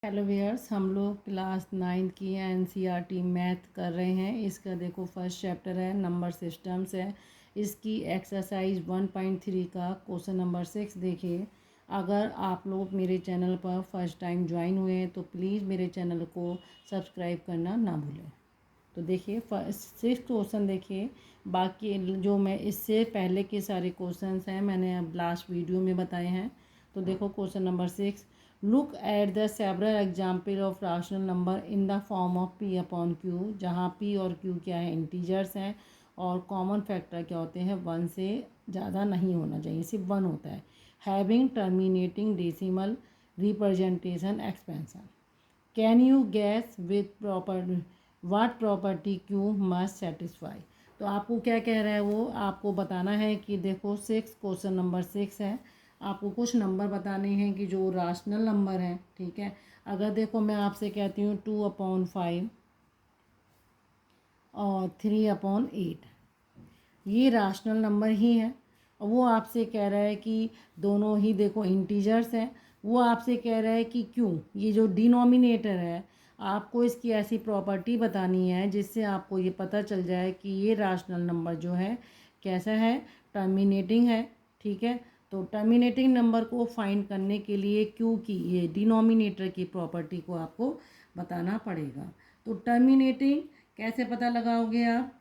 Hello viewers, हम लोग class 9 की एनसीईआरटी मैथ कर रहे हैं। इसका देखो फर्स्ट चैप्टर है, नंबर सिस्टम्स है। इसकी एक्सरसाइज 1.3 का क्वेश्चन नंबर 6 देखिए। अगर आप लोग मेरे चैनल पर फर्स्ट टाइम ज्वाइन हुए हैं तो प्लीज़ मेरे चैनल को सब्सक्राइब करना ना भूलें। तो देखिए फर्स्ट 6 क्वेश्चन देखिए। बाकी जो मैं इससे पहले के सारे क्वेश्चंस हैं मैंने अब लास्ट वीडियो में बताए हैं। तो देखो question number 6, look at the several example of rational number in the form of P upon Q, जहाँ पी और क्यू क्या है, इंटीजर्स हैं और कॉमन फैक्टर क्या होते हैं, 1 से ज़्यादा नहीं होना चाहिए, सिर्फ 1 होता है। Having terminating decimal representation expansion, can you guess with proper what property q must satisfy. तो आपको क्या कह रहा है, वो आपको बताना है कि देखो 6 क्वेश्चन नंबर 6 है। आपको कुछ नंबर बताने हैं कि जो राशनल नंबर हैं, ठीक है। अगर देखो मैं आपसे कहती हूँ 2/5 और 3/8, ये राशनल नंबर ही है। और वो आपसे कह रहा है कि दोनों ही देखो इंटीजर्स हैं। वो आपसे कह रहा है कि क्यों, ये जो डिनोमिनेटर है आपको इसकी ऐसी प्रॉपर्टी बतानी है जिससे आपको ये पता चल जाए कि ये राशनल नंबर जो है कैसा है, टर्मिनेटिंग है, ठीक है। तो टर्मिनेटिंग नंबर को फाइंड करने के लिए क्यू की ये डिनोमिनेटर की प्रॉपर्टी को आपको बताना पड़ेगा। तो टर्मिनेटिंग कैसे पता लगाओगे आप,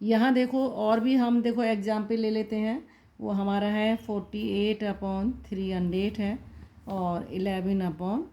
यहाँ देखो और भी हम देखो एग्जाम्पल ले लेते हैं। वो हमारा है 48/300 है और 11/50,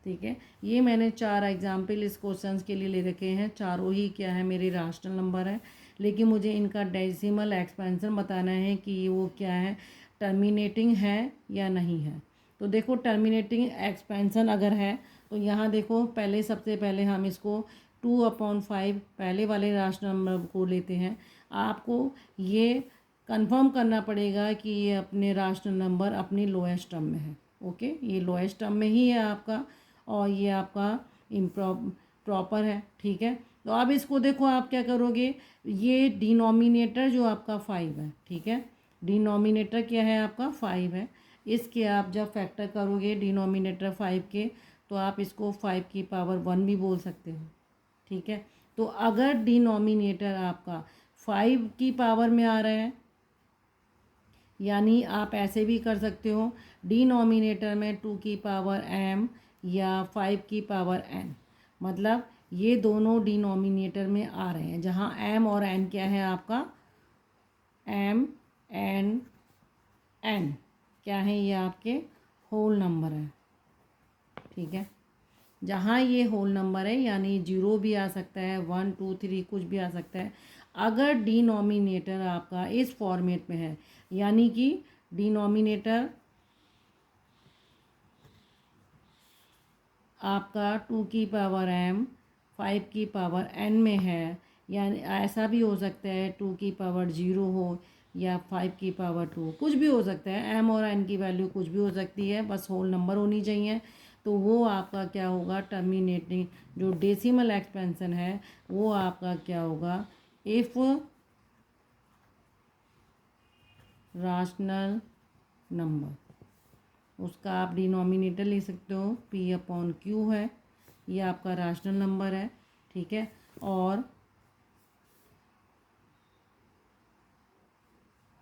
ठीक है। ये मैंने 4 एग्जाम्पल इस क्वेश्चन के लिए ले रखे हैं। चारों ही क्या है, मेरे राशनल नंबर है, लेकिन मुझे इनका डेसिमल एक्सपेंशन बताना है कि वो क्या है, टर्मिनेटिंग है या नहीं है। तो देखो टर्मिनेटिंग एक्सपेंशन अगर है तो यहाँ देखो पहले सबसे पहले हम इसको 2/5 पहले वाले राशनल नंबर को लेते हैं। आपको ये कंफर्म करना पड़ेगा कि ये अपने राशनल नंबर अपनी लोएस्ट टर्म में है। ओके, ये लोएस्ट टर्म में ही है आपका और ये आपका प्रॉपर है, ठीक है। तो अब इसको देखो आप क्या करोगे, ये डिनोमिनेटर जो आपका 5 है, ठीक है, डिनोमिनेटर क्या है आपका 5 है। इसके आप जब फैक्टर करोगे डिनोमिनेटर 5 के तो आप इसको 5 की पावर 1 भी बोल सकते हो, ठीक है। तो अगर डिनोमिनेटर आपका 5 की पावर में आ रहा है, यानी आप ऐसे भी कर सकते हो डिनोमिनेटर में 2 की पावर m या 5 की पावर n, मतलब ये दोनों डिनोमिनेटर में आ रहे हैं, जहाँ m और n क्या है आपका, m n n क्या है, ये आपके होल नंबर है, ठीक है। जहाँ ये होल नंबर है यानी 0 भी आ सकता है, 1 2 3 कुछ भी आ सकता है। अगर डिनोमिनेटर आपका इस फॉर्मेट में है, यानी कि डिनोमिनेटर आपका 2 की पावर m 5 की पावर n में है, यानी ऐसा भी हो सकता है 2 की पावर 0 हो या 5 की पावर 2, कुछ भी हो सकता है, m और n की वैल्यू कुछ भी हो सकती है, बस होल नंबर होनी चाहिए। तो वो आपका क्या होगा, टर्मिनेटिंग जो डेसिमल एक्सपेंशन है वो आपका क्या होगा, इफ़ राशनल नंबर, उसका आप डिनोमिनेटर ले सकते हो, p/q है, ये आपका राशनल नंबर है, ठीक है। और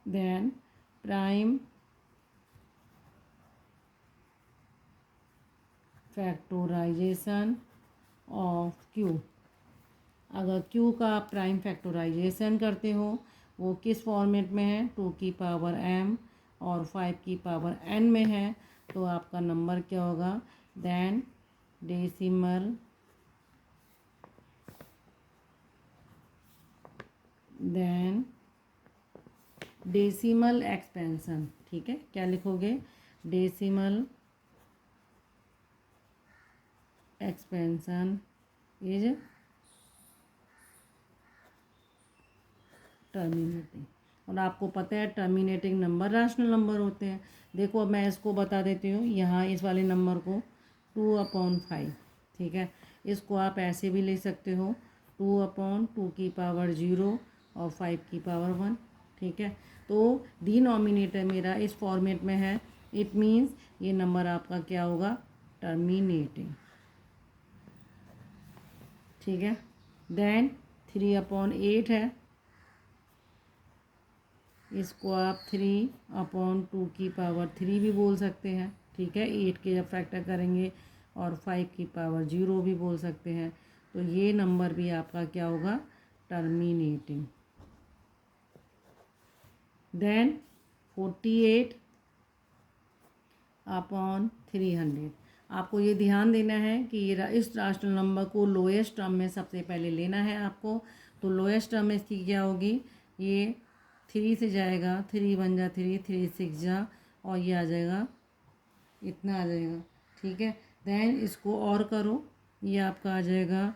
then prime factorisation of q, अगर q का आप प्राइम फैक्टोराइजेशन करते हो वो किस फॉर्मेट में है, 2 की पावर m और 5 की पावर n में है, तो आपका नंबर क्या होगा, देन डेसिमल एक्सपेंशन, ठीक है। क्या लिखोगे, डेसिमल एक्सपेंशन इज टर्मिनेटिंग। और आपको पता है टर्मिनेटिंग नंबर राशनल नंबर होते हैं। देखो अब मैं इसको बता देती हूँ, यहाँ इस वाले नंबर को 2/5, ठीक है, इसको आप ऐसे भी ले सकते हो 2/2 की पावर 0 और 5 की पावर 1, ठीक है। तो डिनोमिनेटर मेरा इस फॉर्मेट में है इट मीन्स ये नंबर आपका क्या होगा, टर्मिनेटिंग। ठीक है। देन 3/8 है, इसको आप 3/2 भी बोल सकते हैं। ठीक है, 8 के जब फैक्टर करेंगे, और 5 भी बोल सकते हैं। तो ये नंबर भी आपका क्या होगा, टर्मिनेटिंग। देन 48/300। आपको ये ध्यान देना है कि ये इस राशनल नंबर को लोएस्ट टर्म में सबसे पहले लेना है आपको। तो लोएस्ट टर्म में इसकी क्या होगी, ये 3 से जाएगा, 3 बन जा 3, 3 6 जा, और ये आ जाएगा, इतना आ जाएगा। ठीक है। देन इसको और करो, ये आपका आ जाएगा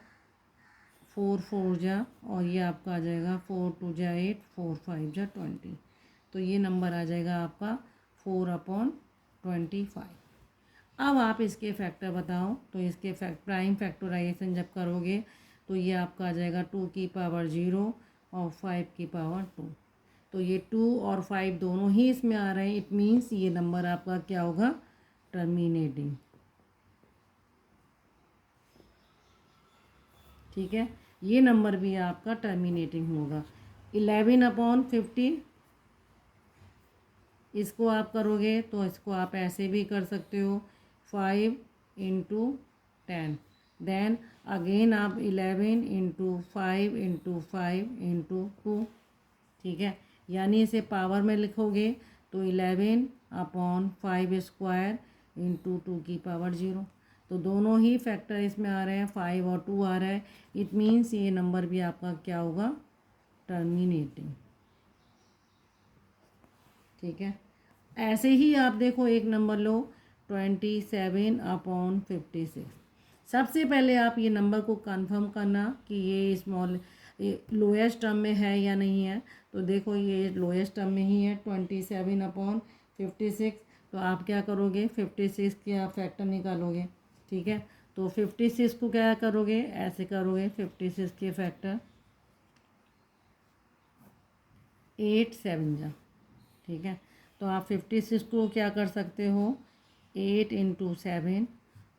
4 4 जा, और ये आपका आ जाएगा 4 2 जा 8, 4 5 जा 20। तो ये नंबर आ जाएगा आपका 4/25। अब आप इसके फैक्टर बताओ। तो इसके प्राइम फैक्टराइजेशन जब करोगे तो ये आपका आ जाएगा 2 और 5 तो ये 2 और 5 दोनों ही इसमें आ रहे हैं। इट मीन्स ये नंबर आपका क्या होगा, टर्मिनेटिंग। ठीक है, ये नंबर भी आपका टर्मिनेटिंग होगा। 11/50, इसको आप करोगे तो इसको आप ऐसे भी कर सकते हो, 5/10। देन अगेन आप 11/5/5/2। ठीक है, यानी इसे पावर में लिखोगे तो 11/5² × 2 तो दोनों ही फैक्टर इसमें आ रहे हैं, 5 और 2 आ रहा है। इट मीन्स ये नंबर भी आपका क्या होगा, टर्मिनेटिंग। ठीक है, ऐसे ही आप देखो एक नंबर लो, 27/56। सबसे पहले आप ये नंबर को कंफर्म करना कि ये स्मॉल लोएस्ट टर्म में है या नहीं है। तो देखो ये लोएस्ट टर्म में ही है, 27/56। तो आप क्या करोगे, 56 के आप फैक्टर निकालोगे। ठीक है, तो 56 को क्या करोगे, ऐसे करोगे, 56 के फैक्टर 8 7 जा। ठीक है, तो आप 56 को क्या कर सकते हो, 8 × 7,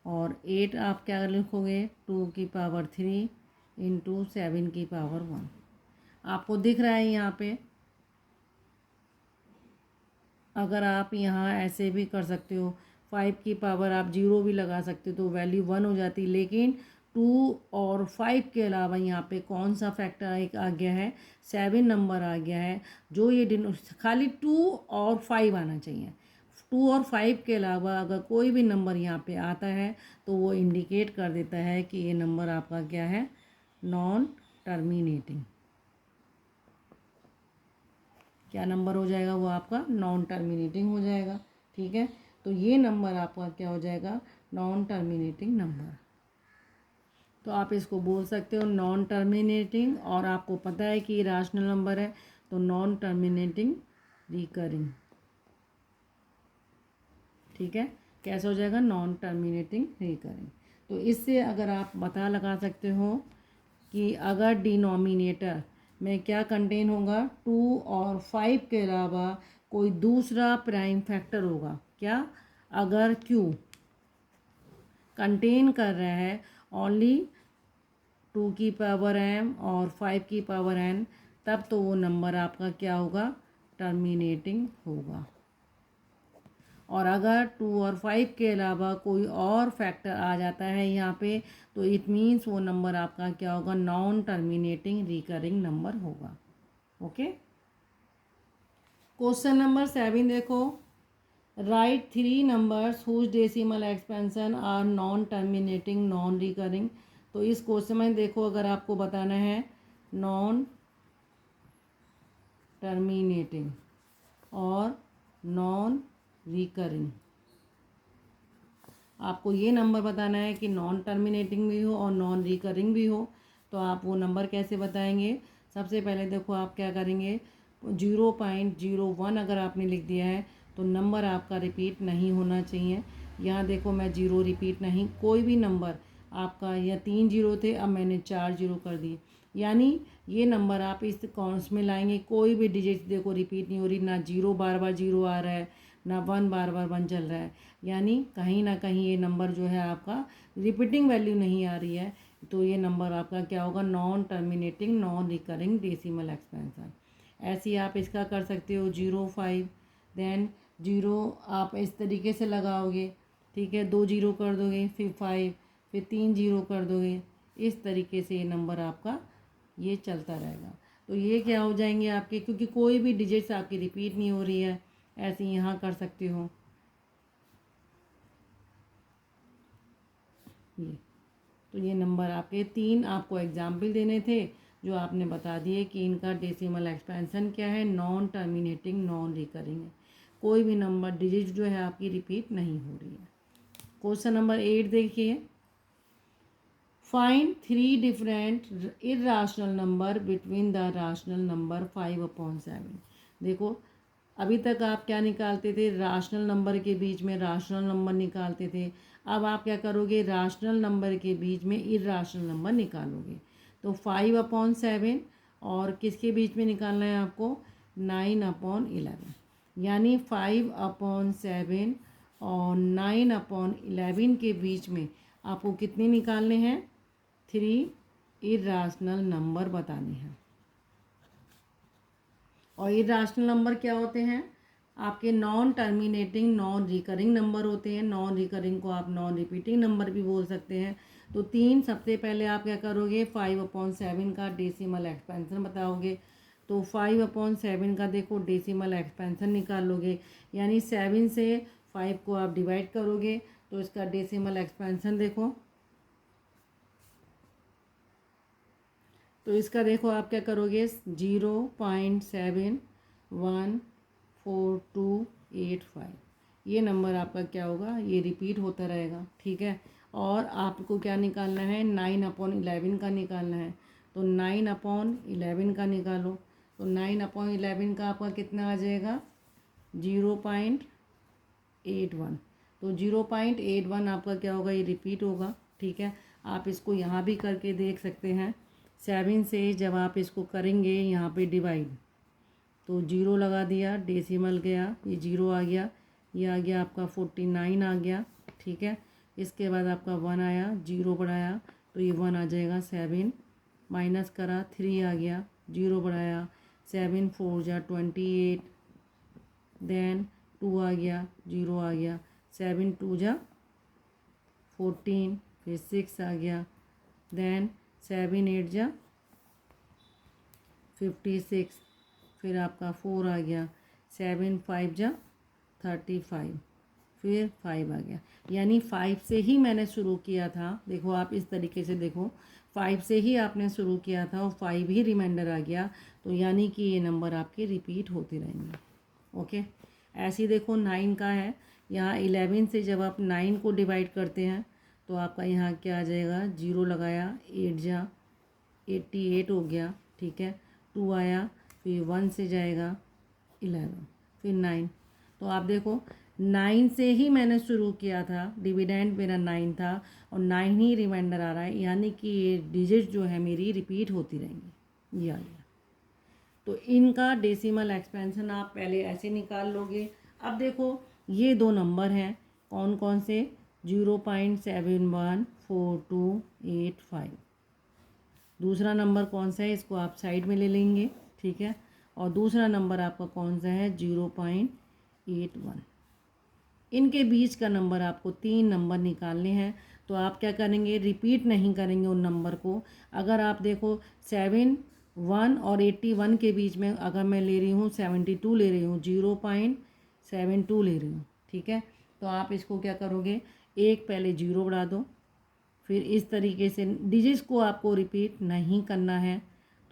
और 8 आप क्या लिखोगे, 2 की पावर 3 × 7 की पावर 1। आपको दिख रहा है यहाँ पे। अगर आप यहाँ ऐसे भी कर सकते हो, 5 की पावर आप 0 भी लगा सकते हो तो वैल्यू 1 हो जाती। लेकिन 2 और 5 के अलावा यहाँ पे कौन सा फैक्टर एक आ गया है, 7 नंबर आ गया है, जो ये खाली 2 और 5 आना चाहिए। 2 और 5 के अलावा अगर कोई भी नंबर यहाँ पे आता है तो वो इंडिकेट कर देता है कि ये नंबर आपका क्या है, नॉन टर्मिनेटिंग। क्या नंबर हो जाएगा, वो आपका नॉन टर्मिनेटिंग हो जाएगा। ठीक है, तो ये नंबर आपका क्या हो जाएगा, नॉन टर्मिनेटिंग नंबर। तो आप इसको बोल सकते हो नॉन टर्मिनेटिंग, और आपको पता है कि ये रैशनल नंबर है तो नॉन टर्मिनेटिंग रिकरिंग। ठीक है, कैसे हो जाएगा, नॉन टर्मिनेटिंग रिकरिंग। तो इससे अगर आप पता लगा सकते हो कि अगर डिनोमिनेटर में क्या कंटेन होगा, 2 और 5 के अलावा कोई दूसरा प्राइम फैक्टर होगा क्या, अगर Q कंटेन कर रहा है ओनली 2 की पावर m और 5 की पावर n, तब तो वो नंबर आपका क्या होगा, टर्मिनेटिंग होगा। और अगर 2 और 5 के अलावा कोई और फैक्टर आ जाता है यहाँ पे, तो इट मीन्स वो नंबर आपका क्या होगा, नॉन टर्मिनेटिंग रिकरिंग नंबर होगा। ओके, क्वेश्चन नंबर 7 देखो, write 3 numbers whose decimal expansion are non terminating non recurring. तो इस क्वेश्चन में देखो, अगर आपको बताना है नॉन टर्मिनेटिंग और नॉन रिकरिंग, आपको ये नंबर बताना है कि नॉन टर्मिनेटिंग भी हो और नॉन रिकरिंग भी हो। तो आप वो नंबर कैसे बताएंगे, सबसे पहले देखो आप क्या करेंगे, 0.01 अगर आपने लिख दिया है तो नंबर आपका रिपीट नहीं होना चाहिए। यहाँ देखो मैं 0 रिपीट नहीं, कोई भी नंबर आपका, या 3 0 थे, अब मैंने 4 0 कर दिए, यानी ये नंबर आप इस कॉन्स में लाएंगे। कोई भी डिजिट देखो रिपीट नहीं हो रही, ना 0 बार बार 0 आ रहा है, ना 1 बार बार 1 चल रहा है, यानी कहीं ना कहीं ये नंबर जो है आपका रिपीटिंग वैल्यू नहीं आ रही है, तो ये नंबर आपका क्या होगा, non terminating non recurring decimal expansion. ऐसे ही आप इसका कर सकते हो 0.5, देन 0 आप इस तरीके से लगाओगे, ठीक है, 2 0 कर दोगे, फिर 5, फिर 3 0 कर दोगे, इस तरीके से ये नंबर आपका ये चलता रहेगा। तो ये क्या हो जाएंगे आपके, क्योंकि कोई भी डिजिट्स आपकी रिपीट नहीं हो रही है, ऐसे यहाँ कर सकते हो ये। तो ये नंबर आपके 3 आपको एग्जाम्पल देने थे जो आपने बता दिए कि इनका डेसिमल एक्सपेंशन क्या है, नॉन टर्मिनेटिंग नॉन रिकरिंग है, कोई भी नंबर डिजिट जो है आपकी रिपीट नहीं हो रही है। क्वेश्चन नंबर 8 देखिए, find 3 different irrational number between the rational number 5/7। देखो अभी तक आप क्या निकालते थे, राशनल नंबर के बीच में राशनल नंबर निकालते थे, अब आप क्या करोगे, राशनल नंबर के बीच में इर्राशनल नंबर निकालोगे। तो 5/7 और किसके बीच में निकालना है आपको, 9/11, यानी 5/7 और 9/11 के बीच में आपको कितने निकालने हैं, 3 इर्राशनल नंबर बताने हैं। और इर्राशनल नंबर क्या होते हैं, आपके non terminating non recurring number होते हैं। नॉन रिकरिंग को आप नॉन रिपीटिंग नंबर भी बोल सकते हैं। तो 3 सबसे पहले आप क्या करोगे, 5/7 का डेसिमल एक्सपेंशन बताओगे। तो 5/7 का देखो डेसिमल एक्सपेंशन निकालोगे, यानी 7 से 5 को आप डिवाइड करोगे, तो इसका डेसिमल एक्सपेंशन देखो। तो इसका देखो आप क्या करोगे, 0.714285, ये नंबर आपका क्या होगा, ये रिपीट होता रहेगा, ठीक है। और आपको क्या निकालना है, 9/11 का निकालना है। तो 9/11 का निकालो, तो 9/11 का आपका कितना आ जाएगा, 0.81। तो 0.81 आपका क्या होगा, ये रिपीट होगा, ठीक है। आप इसको यहाँ भी करके देख सकते हैं। 7 से जब आप इसको करेंगे यहाँ पे डिवाइड, तो 0 लगा दिया, डेसिमल गया, ये 0 आ गया, ये आ गया आपका 49 आ गया, ठीक है। इसके बाद आपका 1 आया, 0 बढ़ाया, तो ये 1 आ जाएगा। 7 माइनस करा, 3 आ गया, 0 बढ़ाया, 7 4 जा 28, देन 2 आ गया, 0 आ गया, 7 2 जा 14, फिर 6 आ गया, देन 7 8 जा 56, फिर आपका 4 आ गया, 7 5 जा 35, फिर 5 आ गया। यानी 5 से ही मैंने शुरू किया था, देखो आप इस तरीके से देखो, 5 से ही आपने शुरू किया था और 5 ही रिमाइंडर आ गया, तो यानी कि ये नंबर आपके रिपीट होते रहेंगे। ओके, ऐसे ही देखो 9 का है, यहाँ 11 से जब आप 9 को डिवाइड करते हैं, तो आपका यहाँ क्या आ जाएगा, 0 लगाया, 8 जा 88 हो गया, ठीक है। 2 आया, फिर 1 से जाएगा 11, फिर 9। तो आप देखो 9 से ही मैंने शुरू किया था, डिविडेंड मेरा 9 था और 9 ही रिमाइंडर आ रहा है, यानी कि ये डिजिट जो है मेरी रिपीट होती रहेंगी, ये आ गया। तो इनका डेसिमल एक्सपेंशन आप पहले ऐसे निकाल लोगे। अब देखो ये 2 नंबर हैं, कौन कौन से, 0.714285। दूसरा नंबर कौन सा है, इसको आप साइड में ले लेंगे, ठीक है। और दूसरा नंबर आपका कौन सा है, 0.81। इनके बीच का नंबर आपको 3 नंबर निकालने हैं। तो आप क्या करेंगे, रिपीट नहीं करेंगे उन नंबर को। अगर आप देखो 7 1 और 81 के बीच में अगर मैं ले रही हूँ 72 ले रही हूँ, 0.72 ले रही हूँ, ठीक है। तो आप इसको क्या करोगे, एक पहले 0 बढ़ा दो, फिर इस तरीके से डिजिट्स को आपको रिपीट नहीं करना है।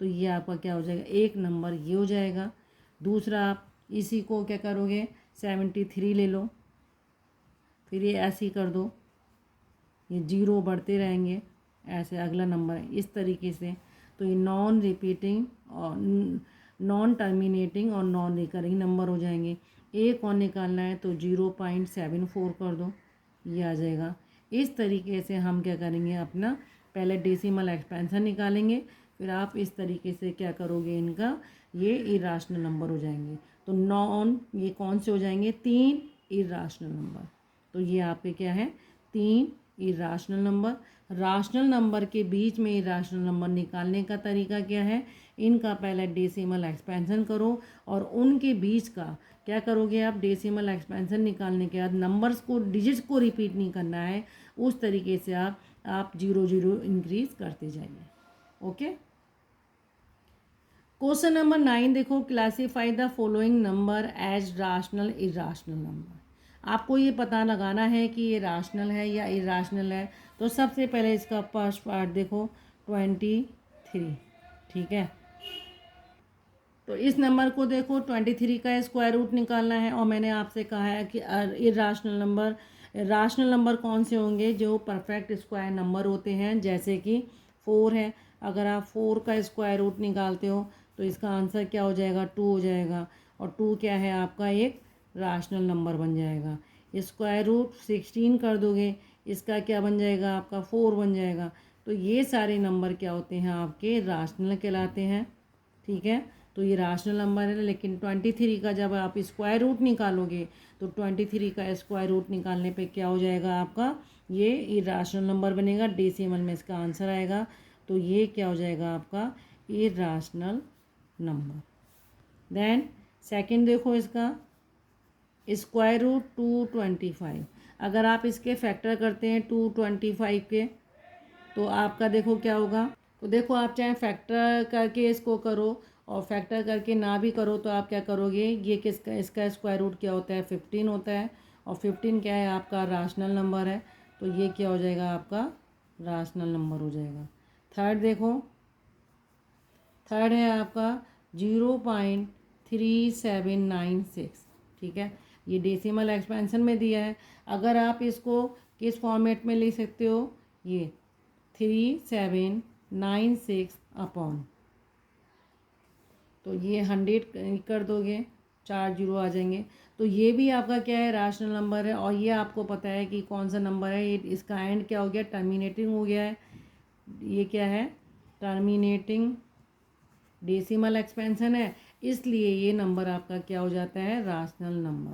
तो ये आपका क्या हो जाएगा, एक नंबर ये हो जाएगा। दूसरा आप इसी को क्या करोगे, 73 ले लो, फिर ये ऐसे ही कर दो, ये 0 बढ़ते रहेंगे, ऐसे अगला नंबर है इस तरीके से। तो ये नॉन रिपीटिंग और नॉन टर्मिनेटिंग और नॉन रिकरिंग नंबर हो जाएंगे। एक और निकालना है तो 0.74 कर दो, ये आ जाएगा। इस तरीके से हम क्या करेंगे, अपना पहले डेसिमल एक्सपेंशन निकालेंगे, फिर आप इस तरीके से क्या करोगे, इनका ये इरेशनल नंबर हो जाएंगे। तो नॉन ये कौन से हो जाएंगे, 3 इर्राशनल नंबर। तो ये आपके क्या है, 3 इर्राशनल नंबर। राशनल नंबर के बीच में इर्राशनल नंबर निकालने का तरीका क्या है, इनका पहले डेसिमल एक्सपेंशन करो और उनके बीच का क्या करोगे आप, डेसिमल एक्सपेंशन निकालने के बाद नंबर्स को, डिजिट्स को रिपीट नहीं करना है, उस तरीके से आप 0 0 इंक्रीज करते जाइए। ओके। क्वेश्चन नंबर 9 देखो, classify the following number as rational irrational number. आपको ये पता लगाना है कि ये राशनल है या इराशनल है। तो सबसे पहले इसका फर्स्ट पार्ट देखो 23, ठीक है। तो इस नंबर को देखो 23 का स्क्वायर रूट निकालना है और मैंने आपसे कहा है कि इराशनल नंबर, राशनल नंबर कौन से होंगे, जो परफेक्ट स्क्वायर नंबर होते हैं, जैसे कि 4 है। अगर आप 4 का स्क्वायर रूट निकालते हो तो इसका आंसर क्या हो जाएगा, 2 हो जाएगा। और 2 क्या है आपका एक राशनल नंबर बन जाएगा। स्क्वायर रूट 16 कर दोगे, इसका क्या बन जाएगा, आपका 4 बन जाएगा। तो ये सारे नंबर क्या होते हैं, आपके राशनल कहलाते हैं, ठीक है। तो ये राशनल नंबर है। लेकिन 23 का जब आप स्क्वायर रूट निकालोगे तो 23 का स्क्वायर रूट निकालने पे क्या हो जाएगा आपका, ये इर्राशनल नंबर बनेगा, डेसिमल में इसका आंसर आएगा। तो ये क्या हो जाएगा आपका, इर्राशनल नंबर। देन सेकंड देखो, इसका स्क्वायर रूट 225। अगर आप इसके फैक्टर करते हैं 225 के, तो आपका देखो क्या होगा। तो देखो आप चाहे फैक्टर करके इसको करो और फैक्टर करके ना भी करो तो आप क्या करोगे, ये किसका, इसका स्क्वायर रूट क्या होता है, 15 होता है। और 15 क्या है आपका, राशनल नंबर है। तो ये क्या हो जाएगा आपका, राशनल नंबर हो जाएगा। थर्ड देखो, थर्ड है आपका 0.3796, ठीक है। ये डेसिमल एक्सपेंशन में दिया है। अगर आप इसको किस फॉर्मेट में ले सकते हो, ये 3796 अपॉन, तो ये 100 कर दोगे, 4 जीरो आ जाएंगे। तो ये भी आपका क्या है, राशनल नंबर है। और ये आपको पता है कि कौन सा नंबर है, ये इसका एंड क्या हो गया, टर्मिनेटिंग हो गया है। ये क्या है, टर्मिनेटिंग डेसिमल एक्सपेंशन है, इसलिए ये नंबर आपका क्या हो जाता है, राशनल नंबर।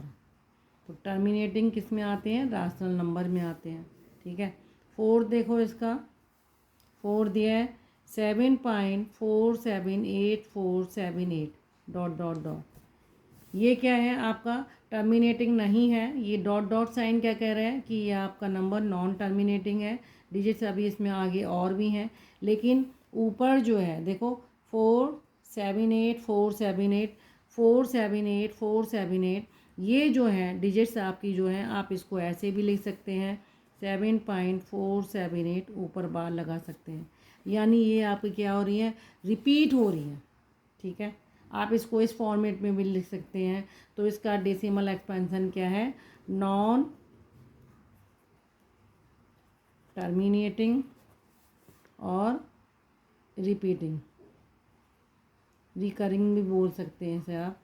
तो टर्मिनेटिंग किस में आते हैं, राशनल नंबर में आते हैं, ठीक है। फोर्थ देखो, इसका फोर्थ दिया है 7.478478 डॉट डॉट डॉट। ये क्या है आपका, टर्मिनेटिंग नहीं है। ये डॉट डॉट साइन क्या कह रहा है कि ये आपका नंबर नॉन टर्मिनेटिंग है। डिजिट्स अभी इसमें आगे और भी हैं, लेकिन ऊपर जो है देखो 478478 478478, ये जो है डिजिट्स आपकी जो है, आप इसको ऐसे भी लिख सकते हैं 7.478, ऊपर बार लगा सकते हैं। यानी ये आपकी क्या हो रही है, रिपीट हो रही है, ठीक है। आप इसको इस फॉर्मेट में भी लिख सकते हैं। तो इसका डेसिमल एक्सपेंशन क्या है, नॉन टर्मिनेटिंग और रिपीटिंग, रिकरिंग भी बोल सकते हैं इसे आप,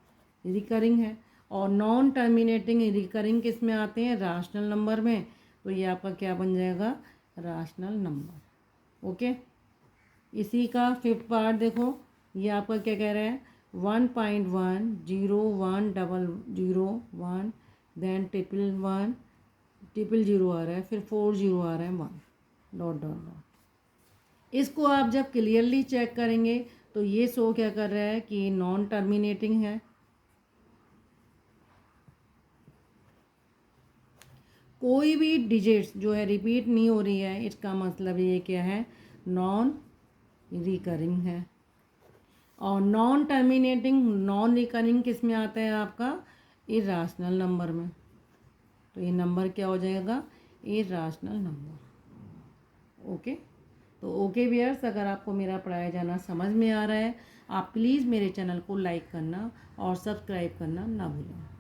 रिकरिंग है। और नॉन टर्मिनेटिंग रिकरिंग किस में आते हैं, राशनल नंबर में। तो ये आपका क्या बन जाएगा, राशनल नंबर। ओके। इसी का फिफ्थ पार्ट देखो, ये आपका क्या कह रहा है, 1.1010001, देन 111 000 आ रहा है, फिर 40 आ रहा है, 1 डॉट डॉट डॉट। इसको आप जब क्लियरली चेक करेंगे तो ये शो क्या कर रहा है कि नॉन टर्मिनेटिंग है। कोई भी डिजिट्स जो है रिपीट नहीं हो रही है, इसका मतलब ये क्या है, नॉन रिकरिंग है। और नॉन टर्मिनेटिंग, नॉन रिकरिंग किस में आता है आपका, इर्राशनल नंबर में। तो ये नंबर क्या हो जाएगा, इर्राशनल नंबर। ओके। तो ओके व्यूअर्स, अगर आपको मेरा पढ़ाया जाना समझ में आ रहा है, आप प्लीज़ मेरे चैनल को लाइक करना और सब्सक्राइब करना ना भूलें।